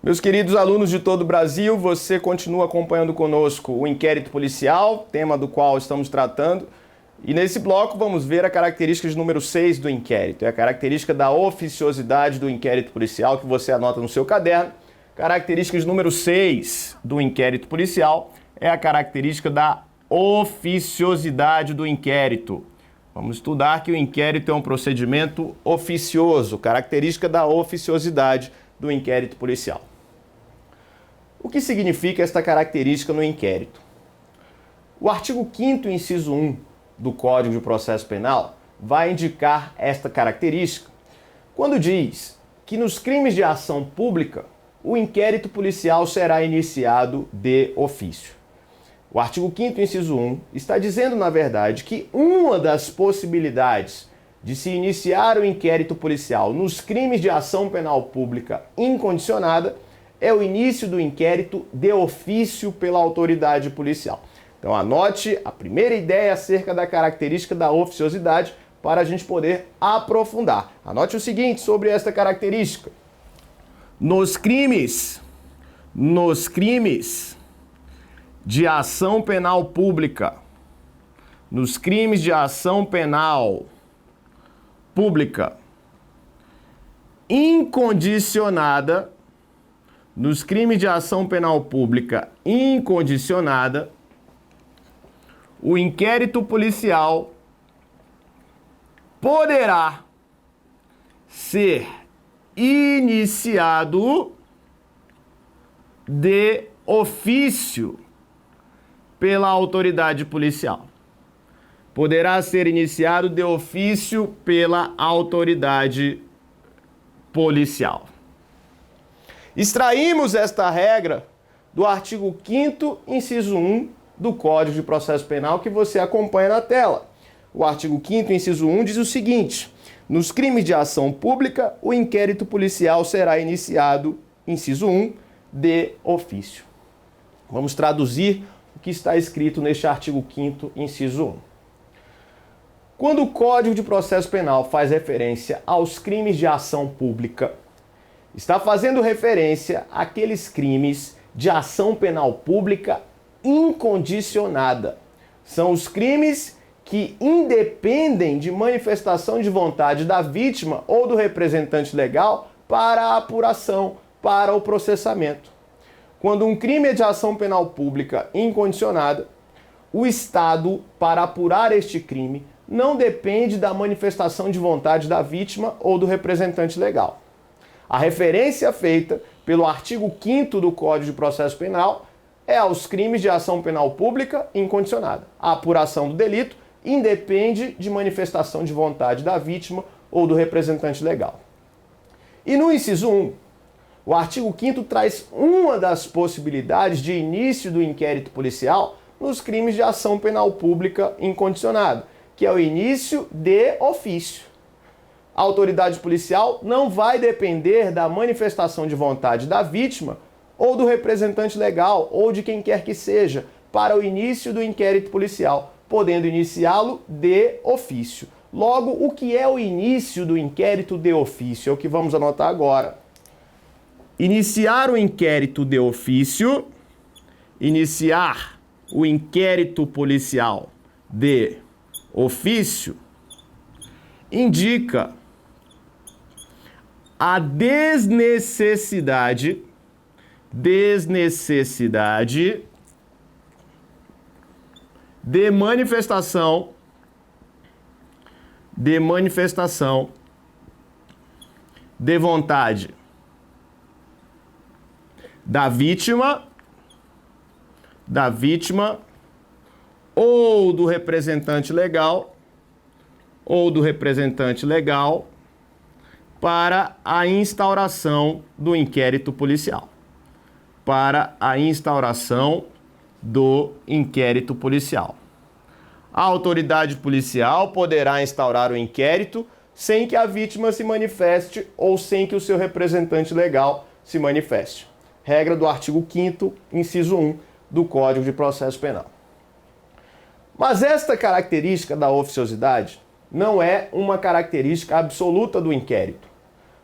Meus queridos alunos de todo o Brasil, você continua acompanhando conosco o inquérito policial, tema do qual estamos tratando. E nesse bloco vamos ver a característica de número 6 do inquérito. É a característica da oficiosidade do inquérito policial que você anota no seu caderno. Característica de número 6 do inquérito policial é a característica da oficiosidade do inquérito. Vamos estudar que o inquérito é um procedimento oficioso, característica da oficiosidade do inquérito policial. O que significa esta característica no inquérito? O artigo 5º, inciso 1 do Código de Processo Penal vai indicar esta característica quando diz que nos crimes de ação pública o inquérito policial será iniciado de ofício. O artigo 5º, inciso 1 está dizendo, na verdade, que uma das possibilidades de se iniciar o inquérito policial nos crimes de ação penal pública incondicionada é o início do inquérito de ofício pela autoridade policial. Então anote a primeira ideia acerca da característica da oficiosidade para a gente poder aprofundar. Anote o seguinte sobre esta característica. Nos crimes de ação penal pública, nos crimes de ação penal pública incondicionada, nos crimes de ação penal pública incondicionada, o inquérito policial poderá ser iniciado de ofício pela autoridade policial. Poderá ser iniciado de ofício pela autoridade policial. Extraímos esta regra do artigo 5º, inciso 1 do Código de Processo Penal que você acompanha na tela. O artigo 5º, inciso 1 diz o seguinte: nos crimes de ação pública, o inquérito policial será iniciado, inciso 1, de ofício. Vamos traduzir o que está escrito neste artigo 5º, inciso 1. Quando o Código de Processo Penal faz referência aos crimes de ação pública, está fazendo referência àqueles crimes de ação penal pública incondicionada. São os crimes que independem de manifestação de vontade da vítima ou do representante legal para a apuração, para o processamento. Quando um crime é de ação penal pública incondicionada, o Estado, para apurar este crime, não depende da manifestação de vontade da vítima ou do representante legal. A referência feita pelo artigo 5º do Código de Processo Penal é aos crimes de ação penal pública incondicionada. A apuração do delito independe de manifestação de vontade da vítima ou do representante legal. E no inciso 1, o artigo 5º traz uma das possibilidades de início do inquérito policial nos crimes de ação penal pública incondicionada, que é o início de ofício. A autoridade policial não vai depender da manifestação de vontade da vítima ou do representante legal ou de quem quer que seja para o início do inquérito policial, podendo iniciá-lo de ofício. Logo, o que é o início do inquérito de ofício? É o que vamos anotar agora. Iniciar o inquérito de ofício, iniciar o inquérito policial de ofício, indica a desnecessidade de manifestação de vontade da vítima ou do representante legal para a instauração do inquérito policial. A autoridade policial poderá instaurar o inquérito sem que a vítima se manifeste ou sem que o seu representante legal se manifeste. Regra do artigo 5º, inciso 1 do Código de Processo Penal. Mas esta característica da oficiosidade não é uma característica absoluta do inquérito,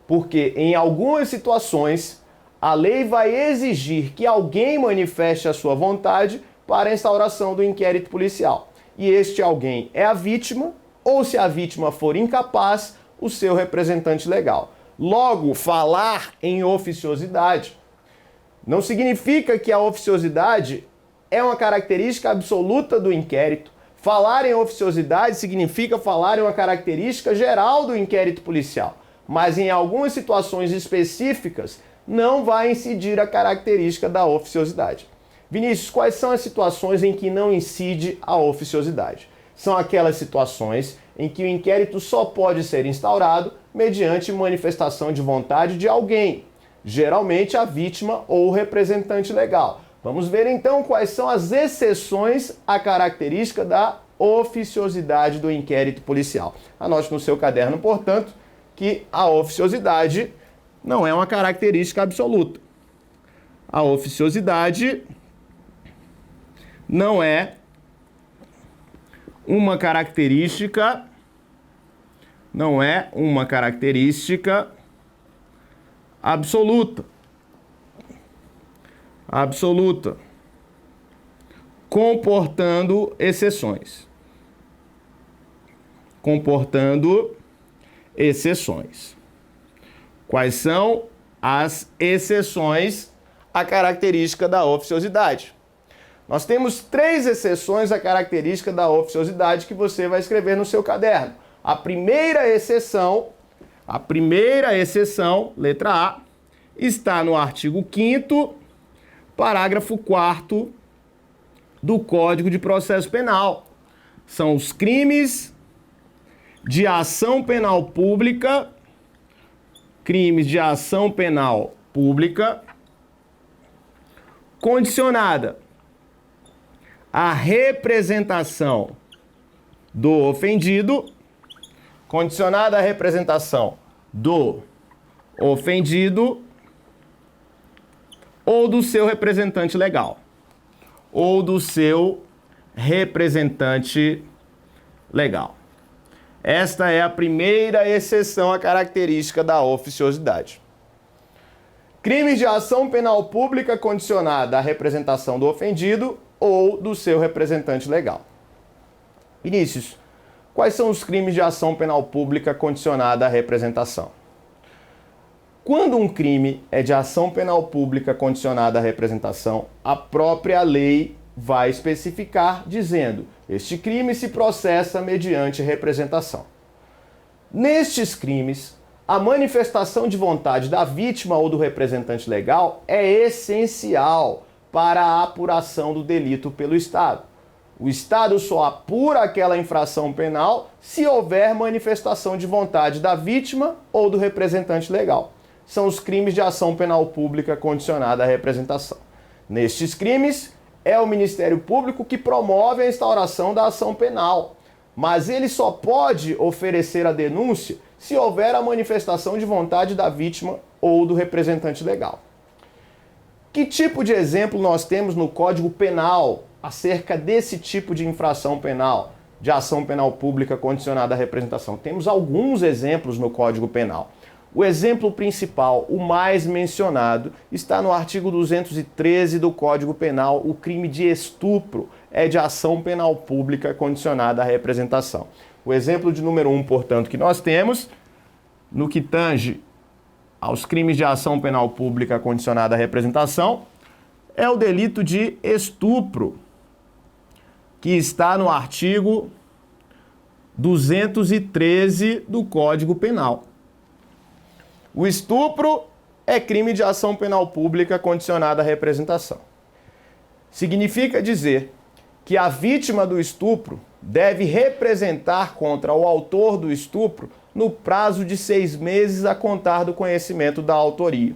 porque em algumas situações a lei vai exigir que alguém manifeste a sua vontade para a instauração do inquérito policial. E este alguém é a vítima, ou se a vítima for incapaz, o seu representante legal. Logo, falar em oficiosidade não significa que a oficiosidade é uma característica absoluta do inquérito. Falar em oficiosidade significa falar em uma característica geral do inquérito policial, mas em algumas situações específicas não vai incidir a característica da oficiosidade. Vinícius, quais são as situações em que não incide a oficiosidade? São aquelas situações em que o inquérito só pode ser instaurado mediante manifestação de vontade de alguém, geralmente a vítima ou o representante legal. Vamos ver então quais são as exceções à característica da oficiosidade do inquérito policial. Anote no seu caderno, portanto, que a oficiosidade não é uma característica absoluta. A oficiosidade não é uma característica, absoluta. Comportando exceções. Quais são as exceções à característica da oficiosidade? Nós temos 3 exceções à característica da oficiosidade que você vai escrever no seu caderno. A primeira exceção, letra A, está no artigo 5º, parágrafo 4º do Código de Processo Penal. São os crimes de ação penal pública, condicionada à representação do ofendido, ou do seu representante legal. Esta é a primeira exceção à característica da oficiosidade. Crimes de ação penal pública condicionada à representação do ofendido ou do seu representante legal. Vinícius, quais são os crimes de ação penal pública condicionada à representação? Quando um crime é de ação penal pública condicionada à representação, a própria lei vai especificar dizendo: este crime se processa mediante representação. Nestes crimes, a manifestação de vontade da vítima ou do representante legal é essencial para a apuração do delito pelo Estado. O Estado só apura aquela infração penal se houver manifestação de vontade da vítima ou do representante legal. São os crimes de ação penal pública condicionada à representação. Nestes crimes, é o Ministério Público que promove a instauração da ação penal, mas ele só pode oferecer a denúncia se houver a manifestação de vontade da vítima ou do representante legal. Que tipo de exemplo nós temos no Código Penal acerca desse tipo de infração penal, de ação penal pública condicionada à representação? Temos alguns exemplos no Código Penal. O exemplo principal, o mais mencionado, está no artigo 213 do Código Penal. O crime de estupro é de ação penal pública condicionada à representação. O exemplo de número 1, portanto, que nós temos, no que tange aos crimes de ação penal pública condicionada à representação, é o delito de estupro, que está no artigo 213 do Código Penal. O estupro é crime de ação penal pública condicionada à representação. Significa dizer que a vítima do estupro deve representar contra o autor do estupro no prazo de 6 meses a contar do conhecimento da autoria.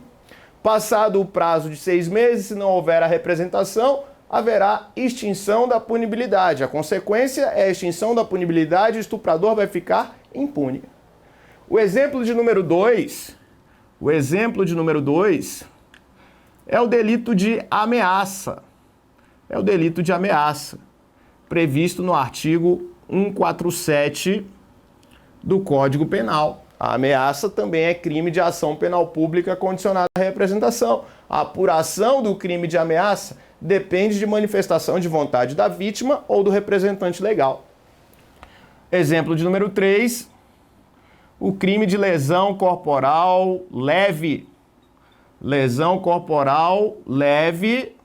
Passado o prazo de 6 meses, se não houver a representação, haverá extinção da punibilidade. A consequência é a extinção da punibilidade e o estuprador vai ficar impune. O exemplo de número 2 é o delito de ameaça. Previsto no artigo 147 do Código Penal. A ameaça também é crime de ação penal pública condicionada à representação. A apuração do crime de ameaça depende de manifestação de vontade da vítima ou do representante legal. Exemplo de número 3, o crime de lesão corporal leve. Lesão corporal leve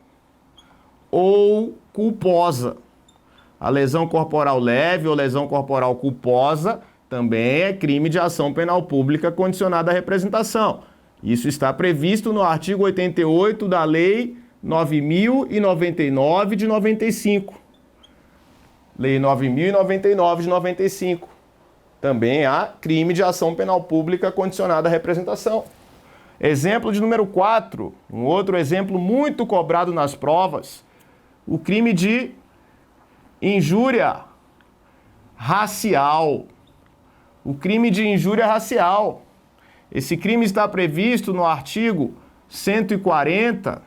ou culposa. A lesão corporal leve ou lesão corporal culposa também é crime de ação penal pública condicionada à representação. Isso está previsto no artigo 88 da Lei 9.099 de 95. Lei 9.099 de 95. Também há crime de ação penal pública condicionada à representação. Exemplo de número 4, um outro exemplo muito cobrado nas provas, o crime de injúria racial. O crime de injúria racial. Esse crime está previsto no artigo 140,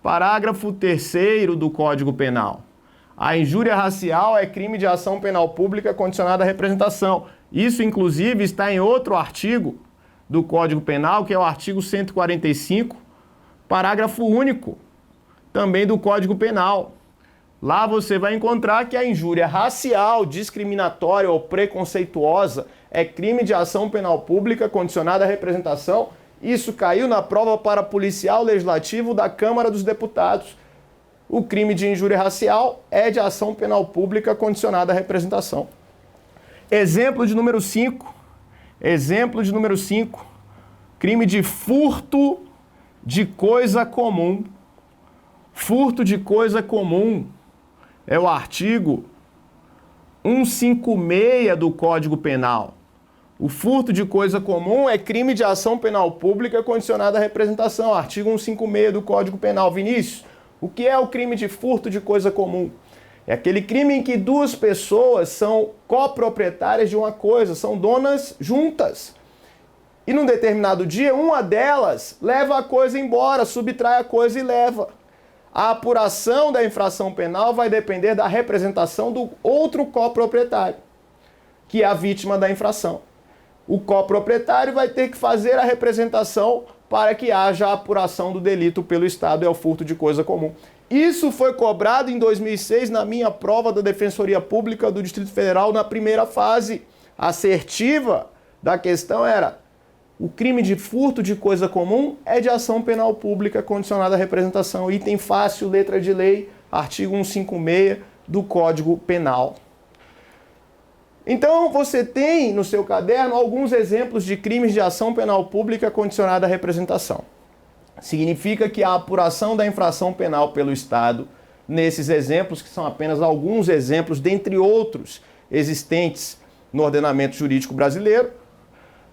parágrafo 3º do Código Penal. A injúria racial é crime de ação penal pública condicionada à representação. Isso, inclusive, está em outro artigo do Código Penal, que é o artigo 145, parágrafo único, também do Código Penal. Lá você vai encontrar que a injúria racial, discriminatória ou preconceituosa é crime de ação penal pública condicionada à representação. Isso caiu na prova para policial legislativo da Câmara dos Deputados. O crime de injúria racial é de ação penal pública condicionada à representação. Exemplo de número 5. Exemplo de número 5. Crime de furto de coisa comum. Furto de coisa comum é o artigo 156 do Código Penal. O furto de coisa comum é crime de ação penal pública condicionada à representação. Artigo 156 do Código Penal. Vinícius, o que é o crime de furto de coisa comum? É aquele crime em que duas pessoas são coproprietárias de uma coisa, são donas juntas. E num determinado dia, uma delas leva a coisa embora, subtrai a coisa e leva. A apuração da infração penal vai depender da representação do outro coproprietário, que é a vítima da infração. O coproprietário vai ter que fazer a representação para que haja a apuração do delito pelo Estado, é o furto de coisa comum. Isso foi cobrado em 2006 na minha prova da Defensoria Pública do Distrito Federal na primeira fase. A assertiva da questão era: o crime de furto de coisa comum é de ação penal pública condicionada à representação. Item fácil, letra de lei, artigo 156 do Código Penal. Então, você tem no seu caderno alguns exemplos de crimes de ação penal pública condicionada à representação. Significa que a apuração da infração penal pelo Estado, nesses exemplos, que são apenas alguns exemplos, dentre outros existentes no ordenamento jurídico brasileiro,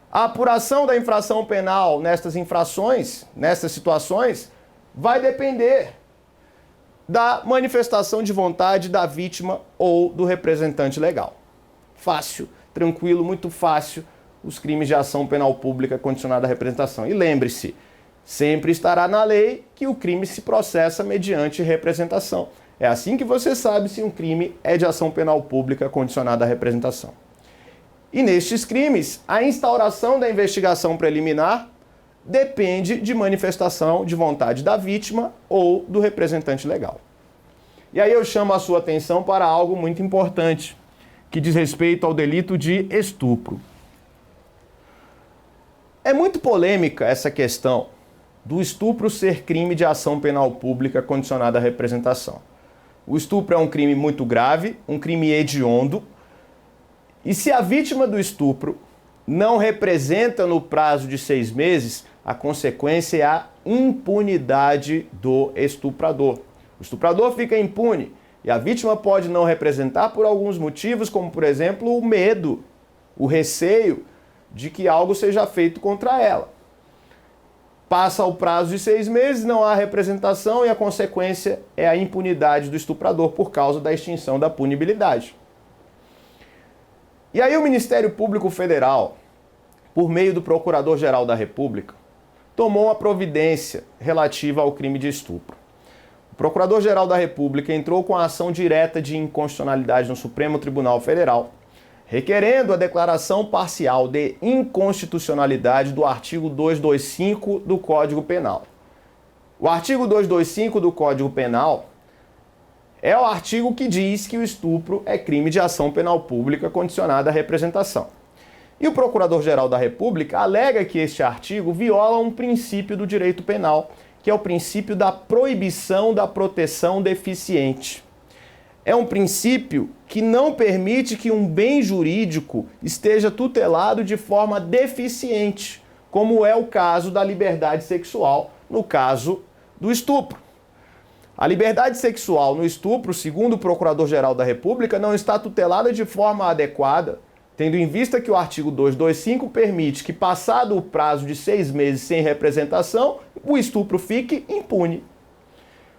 a apuração da infração penal nestas infrações, nessas situações, vai depender da manifestação de vontade da vítima ou do representante legal. Fácil, tranquilo, muito fácil, os crimes de ação penal pública condicionada à representação. E lembre-se, sempre estará na lei que o crime se processa mediante representação. É assim que você sabe se um crime é de ação penal pública condicionada à representação. E nestes crimes, a instauração da investigação preliminar depende de manifestação de vontade da vítima ou do representante legal. E aí eu chamo a sua atenção para algo muito importante, que diz respeito ao delito de estupro. É muito polêmica essa questão do estupro ser crime de ação penal pública condicionada à representação. O estupro é um crime muito grave, um crime hediondo, e se a vítima do estupro não representa no prazo de 6 meses, a consequência é a impunidade do estuprador. O estuprador fica impune e a vítima pode não representar por alguns motivos, como, por exemplo, o medo, o receio de que algo seja feito contra ela. Passa o prazo de 6 meses, não há representação e a consequência é a impunidade do estuprador por causa da extinção da punibilidade. E aí o Ministério Público Federal, por meio do Procurador-Geral da República, tomou uma providência relativa ao crime de estupro. O Procurador-Geral da República entrou com a ação direta de inconstitucionalidade no Supremo Tribunal Federal, requerendo a declaração parcial de inconstitucionalidade do artigo 225 do Código Penal. O artigo 225 do Código Penal é o artigo que diz que o estupro é crime de ação penal pública condicionada à representação. E o Procurador-Geral da República alega que este artigo viola um princípio do direito penal, que é o princípio da proibição da proteção deficiente. É um princípio que não permite que um bem jurídico esteja tutelado de forma deficiente, como é o caso da liberdade sexual, no caso do estupro. A liberdade sexual no estupro, segundo o Procurador-Geral da República, não está tutelada de forma adequada, tendo em vista que o artigo 225 permite que, passado o prazo de 6 meses sem representação, o estupro fique impune.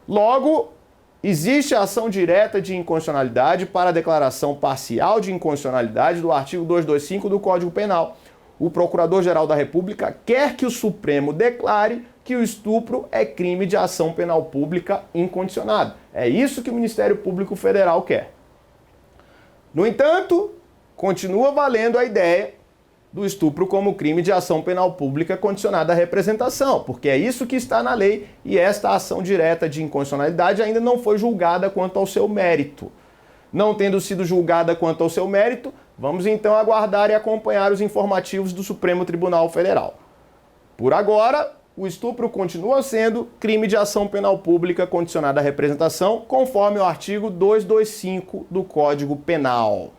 Logo, existe a ação direta de inconstitucionalidade para a declaração parcial de inconstitucionalidade do artigo 225 do Código Penal. O Procurador-Geral da República quer que o Supremo declare que o estupro é crime de ação penal pública incondicionada. É isso que o Ministério Público Federal quer. No entanto, continua valendo a ideia do estupro como crime de ação penal pública condicionada à representação, porque é isso que está na lei e esta ação direta de inconstitucionalidade ainda não foi julgada quanto ao seu mérito. Não tendo sido julgada quanto ao seu mérito, vamos então aguardar e acompanhar os informativos do Supremo Tribunal Federal. Por agora, o estupro continua sendo crime de ação penal pública condicionada à representação, conforme o artigo 225 do Código Penal.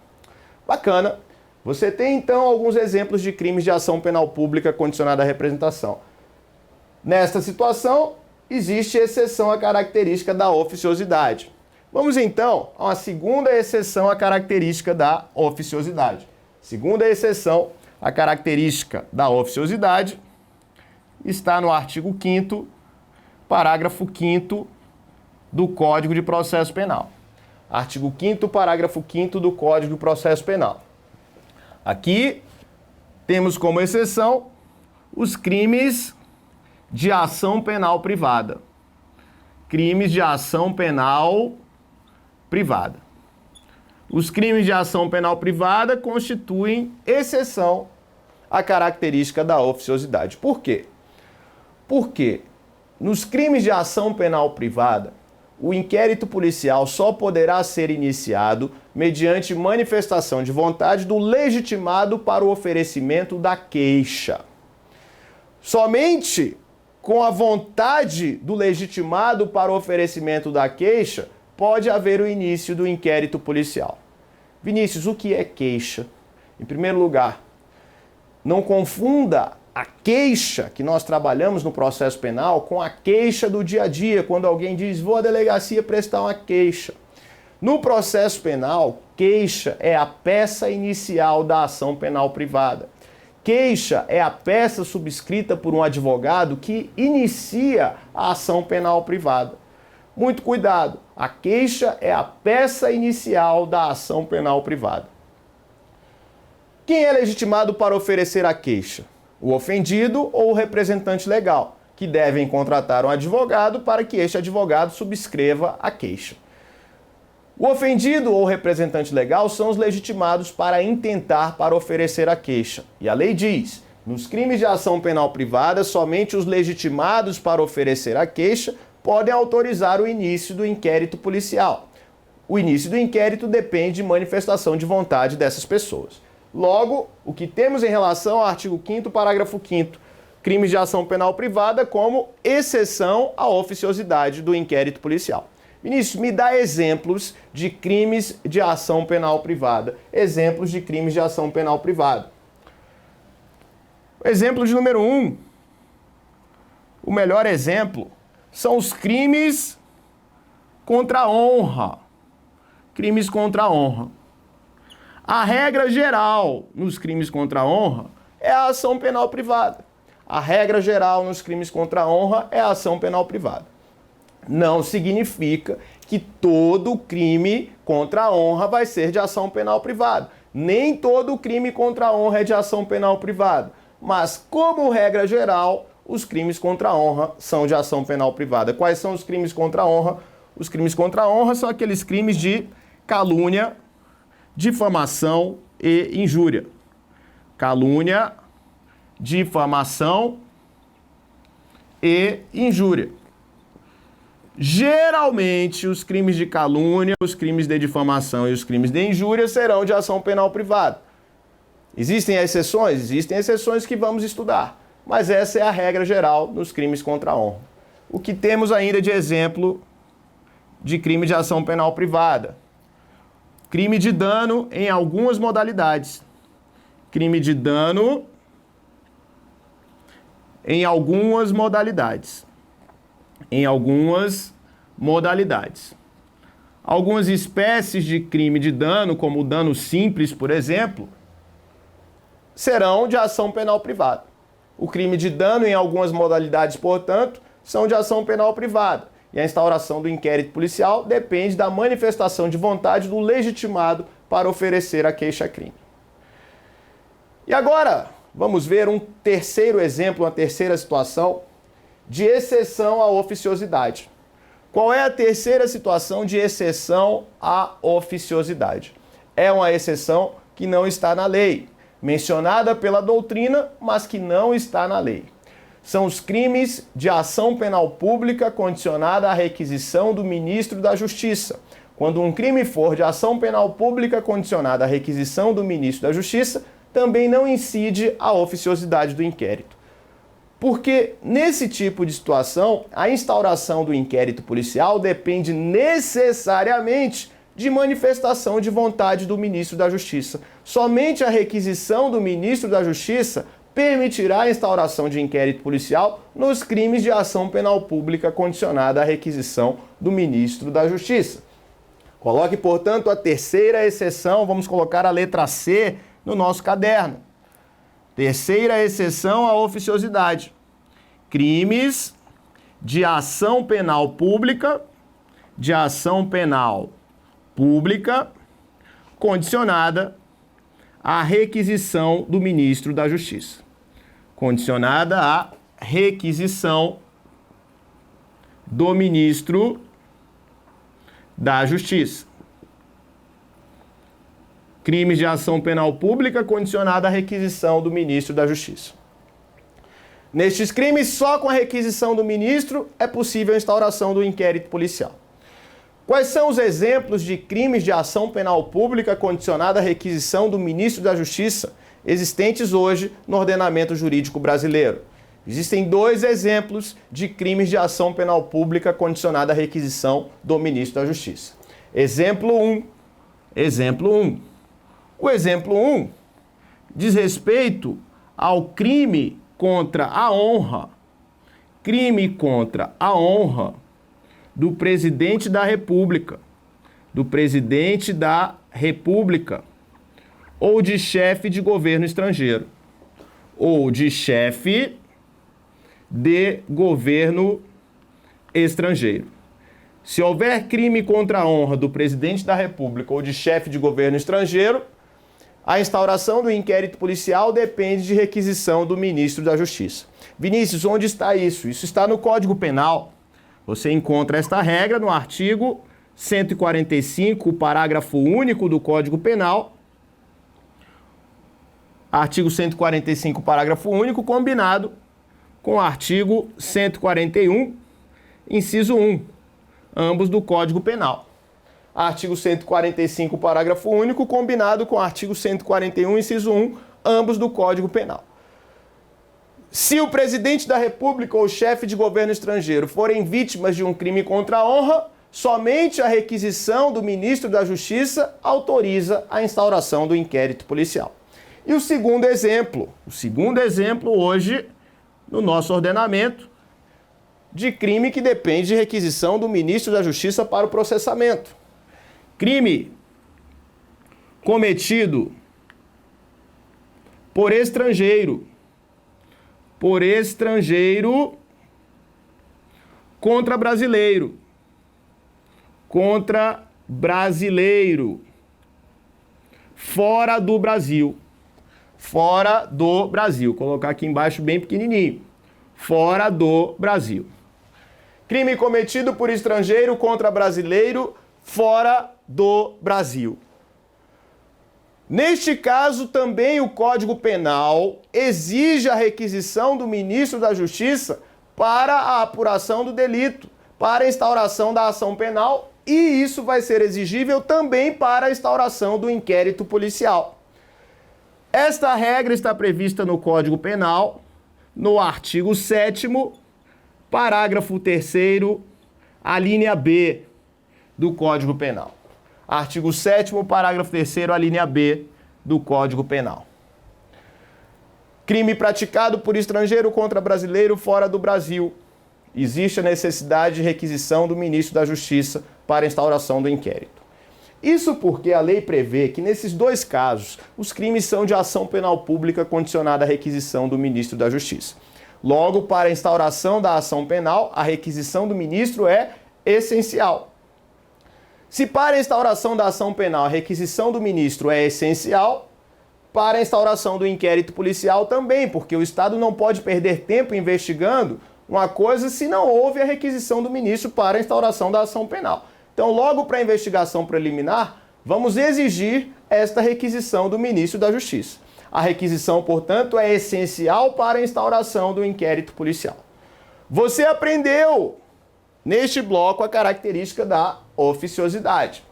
Bacana. Você tem então alguns exemplos de crimes de ação penal pública condicionada à representação. Nesta situação, existe exceção à característica da oficiosidade. Vamos então a uma segunda exceção à característica da oficiosidade. Segunda exceção à característica da oficiosidade está no artigo 5º, parágrafo 5º do Código de Processo Penal. Artigo 5º, parágrafo 5º do Código de Processo Penal. Aqui temos como exceção os crimes de ação penal privada. Crimes de ação penal privada. Os crimes de ação penal privada constituem exceção à característica da oficiosidade. Por quê? Porque nos crimes de ação penal privada, o inquérito policial só poderá ser iniciado mediante manifestação de vontade do legitimado para o oferecimento da queixa. Somente com a vontade do legitimado para o oferecimento da queixa pode haver o início do inquérito policial. Vinícius, o que é queixa? Em primeiro lugar, não confunda a queixa que nós trabalhamos no processo penal com a queixa do dia a dia, quando alguém diz, vou à delegacia prestar uma queixa. No processo penal, queixa é a peça inicial da ação penal privada. Queixa é a peça subscrita por um advogado que inicia a ação penal privada. Muito cuidado, a queixa é a peça inicial da ação penal privada. Quem é legitimado para oferecer a queixa? O ofendido ou o representante legal, que devem contratar um advogado para que este advogado subscreva a queixa. O ofendido ou representante legal são os legitimados para intentar para oferecer a queixa. E a lei diz, nos crimes de ação penal privada, somente os legitimados para oferecer a queixa podem autorizar o início do inquérito policial. O início do inquérito depende de manifestação de vontade dessas pessoas. Logo, o que temos em relação ao artigo 5º, parágrafo 5º, crimes de ação penal privada como exceção à oficiosidade do inquérito policial. Vinícius, me dá exemplos de crimes de ação penal privada. Exemplos de crimes de ação penal privada. Exemplo de número 1. O melhor exemplo são os crimes contra a honra. Crimes contra a honra. A regra geral nos crimes contra a honra é a ação penal privada. A regra geral nos crimes contra a honra é a ação penal privada. Não significa que todo crime contra a honra vai ser de ação penal privada. Nem todo crime contra a honra é de ação penal privada. Mas, como regra geral, os crimes contra a honra são de ação penal privada. Quais são os crimes contra a honra? Os crimes contra a honra são aqueles crimes de calúnia, difamação e injúria. Calúnia, difamação e injúria. Geralmente, os crimes de calúnia, os crimes de difamação e os crimes de injúria serão de ação penal privada. Existem exceções? Existem exceções que vamos estudar, mas essa é a regra geral nos crimes contra a honra. O que temos ainda de exemplo de crime de ação penal privada? Crime de dano em algumas modalidades. Crime de dano em algumas modalidades. Em algumas modalidades. Algumas espécies de crime de dano, como o dano simples, por exemplo, serão de ação penal privada. O crime de dano em algumas modalidades, portanto, são de ação penal privada. E a instauração do inquérito policial depende da manifestação de vontade do legitimado para oferecer a queixa-crime. E agora, vamos ver um terceiro exemplo, uma terceira situação de exceção à oficiosidade. Qual é a terceira situação de exceção à oficiosidade? É uma exceção que não está na lei, mencionada pela doutrina, mas que não está na lei. São os crimes de ação penal pública condicionada à requisição do ministro da Justiça. Quando um crime for de ação penal pública condicionada à requisição do ministro da Justiça, também não incide a oficiosidade do inquérito. Porque nesse tipo de situação, a instauração do inquérito policial depende necessariamente de manifestação de vontade do ministro da Justiça. Somente a requisição do ministro da Justiça permitirá a instauração de inquérito policial nos crimes de ação penal pública condicionada à requisição do ministro da Justiça. Coloque, portanto, a terceira exceção, vamos colocar a letra C no nosso caderno. Terceira exceção à oficiosidade. Crimes de ação penal pública, condicionada à requisição do ministro da Justiça. Condicionada à requisição do ministro da Justiça. Crimes de ação penal pública condicionada à requisição do ministro da Justiça. Nestes crimes, só com a requisição do ministro é possível a instauração do inquérito policial. Quais são os exemplos de crimes de ação penal pública condicionada à requisição do ministro da Justiça existentes hoje no ordenamento jurídico brasileiro? Existem dois exemplos de crimes de ação penal pública condicionada à requisição do ministro da Justiça. Exemplo 1. O exemplo 1 diz respeito ao crime contra a honra. Crime contra a honra do presidente da República. Ou de chefe de governo estrangeiro. Se houver crime contra a honra do presidente da República ou de chefe de governo estrangeiro, a instauração do inquérito policial depende de requisição do ministro da Justiça. Vinícius, onde está isso? Isso está no Código Penal. Você encontra esta regra no artigo 145, parágrafo único do Código Penal. Artigo 145, parágrafo único, combinado com o artigo 141, inciso 1, ambos do Código Penal. Artigo 145, parágrafo único, combinado com o artigo 141, inciso 1, ambos do Código Penal. Se o presidente da República ou o chefe de governo estrangeiro forem vítimas de um crime contra a honra, somente a requisição do ministro da Justiça autoriza a instauração do inquérito policial. E o segundo exemplo hoje, no nosso ordenamento, de crime que depende de requisição do ministro da Justiça para o processamento. Crime cometido por estrangeiro contra brasileiro, fora do Brasil. Vou colocar aqui embaixo bem pequenininho. Fora do Brasil. Crime cometido por estrangeiro contra brasileiro fora do Brasil. Neste caso, também o Código Penal exige a requisição do ministro da Justiça para a apuração do delito, para a instauração da ação penal e isso vai ser exigível também para a instauração do inquérito policial. Esta regra está prevista no Código Penal, no artigo 7º, parágrafo 3º, a linha B do Código Penal. Artigo 7º, parágrafo 3º, a linha B do Código Penal. Crime praticado por estrangeiro contra brasileiro fora do Brasil. Existe a necessidade de requisição do ministro da Justiça para a instauração do inquérito. Isso porque a lei prevê que nesses dois casos, os crimes são de ação penal pública condicionada à requisição do ministro da Justiça. Logo, para a instauração da ação penal, a requisição do ministro é essencial. Se para a instauração da ação penal a requisição do ministro é essencial, para a instauração do inquérito policial também, porque o Estado não pode perder tempo investigando uma coisa se não houve a requisição do ministro para a instauração da ação penal. Então, logo para a investigação preliminar, vamos exigir esta requisição do ministro da Justiça. A requisição, portanto, é essencial para a instauração do inquérito policial. Você aprendeu neste bloco a característica da oficiosidade.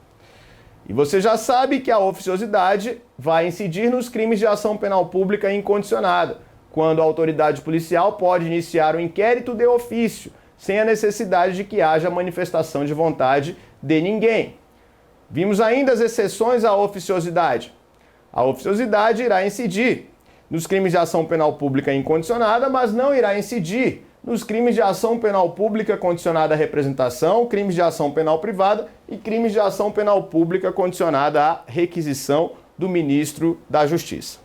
E você já sabe que a oficiosidade vai incidir nos crimes de ação penal pública incondicionada, quando a autoridade policial pode iniciar o inquérito de ofício, sem a necessidade de que haja manifestação de vontade de ninguém. Vimos ainda as exceções à oficiosidade. A oficiosidade irá incidir nos crimes de ação penal pública incondicionada, mas não irá incidir nos crimes de ação penal pública condicionada à representação, crimes de ação penal privada e crimes de ação penal pública condicionada à requisição do ministro da Justiça.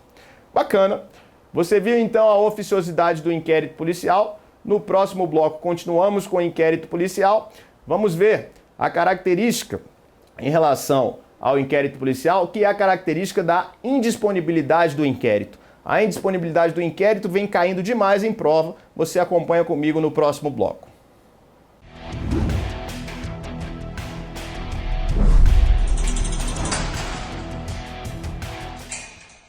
Bacana! Você viu então a oficiosidade do inquérito policial. No próximo bloco continuamos com o inquérito policial. Vamos ver a característica em relação ao inquérito policial, que é a característica da indisponibilidade do inquérito. A indisponibilidade do inquérito vem caindo demais em prova. Você acompanha comigo no próximo bloco.